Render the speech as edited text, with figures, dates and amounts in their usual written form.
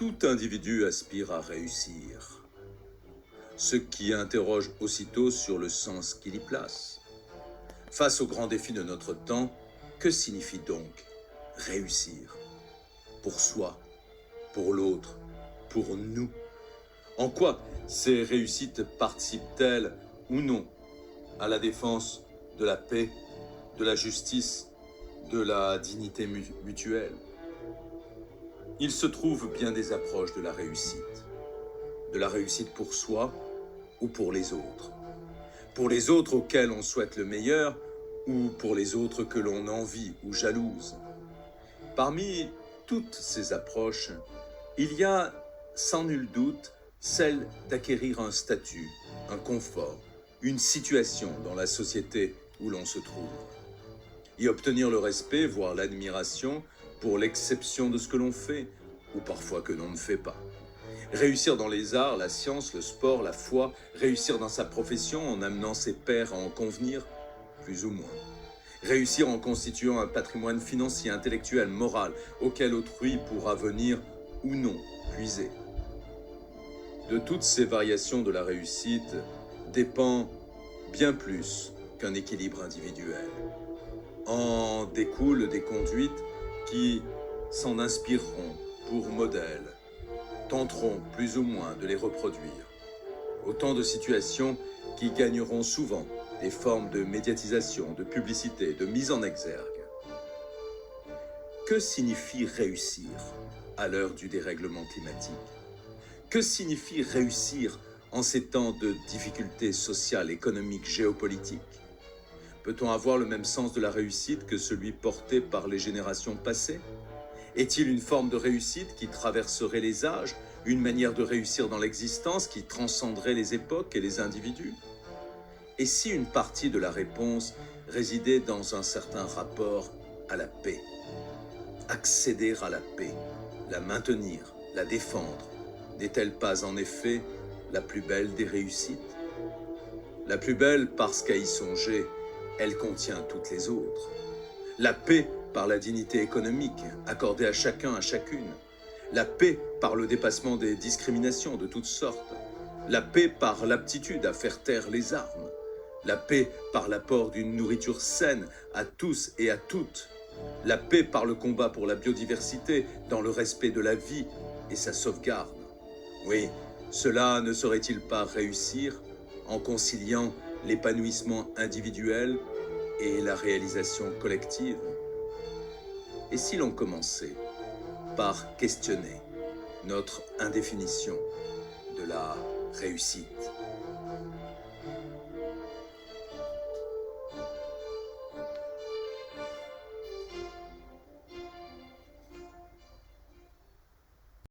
Tout individu aspire à réussir, ce qui interroge aussitôt sur le sens qu'il y place. Face aux grands défis de notre temps, que signifie donc réussir? Pour soi, pour l'autre, pour nous. En quoi ces réussites participent-elles ou non à la défense de la paix, de la justice, de la dignité mutuelle? Il se trouve bien des approches de la réussite pour soi ou pour les autres. Pour les autres auxquels on souhaite le meilleur ou pour les autres que l'on envie ou jalouse. Parmi toutes ces approches, il y a sans nul doute celle d'acquérir un statut, un confort, une situation dans la société où l'on se trouve. Y obtenir le respect, voire l'admiration pour l'exception de ce que l'on fait, ou parfois que l'on ne fait pas. Réussir dans les arts, la science, le sport, la foi, réussir dans sa profession en amenant ses pairs à en convenir, plus ou moins. Réussir en constituant un patrimoine financier, intellectuel, moral, auquel autrui pourra venir ou non puiser. De toutes ces variations de la réussite dépend bien plus qu'un équilibre individuel. En découlent des conduites qui s'en inspireront pour modèle, tenteront plus ou moins de les reproduire. Autant de situations qui gagneront souvent des formes de médiatisation, de publicité, de mise en exergue. Que signifie réussir à l'heure du dérèglement climatique? Que signifie réussir en ces temps de difficultés sociales, économiques, géopolitiques? Peut-on avoir le même sens de la réussite que celui porté par les générations passées? Est-il une forme de réussite qui traverserait les âges, une manière de réussir dans l'existence qui transcenderait les époques et les individus? Et si une partie de la réponse résidait dans un certain rapport à la paix? Accéder à la paix, la maintenir, la défendre, n'est-elle pas en effet la plus belle des réussites? La plus belle parce qu'à y songer, elle contient toutes les autres. La paix par la dignité économique accordée à chacun, à chacune. La paix par le dépassement des discriminations de toutes sortes. La paix par l'aptitude à faire taire les armes. La paix par l'apport d'une nourriture saine à tous et à toutes. La paix par le combat pour la biodiversité dans le respect de la vie et sa sauvegarde. Oui, cela ne serait-il pas réussir en conciliant l'épanouissement individuel et la réalisation collective? Et si l'on commençait par questionner notre indéfinition de la réussite?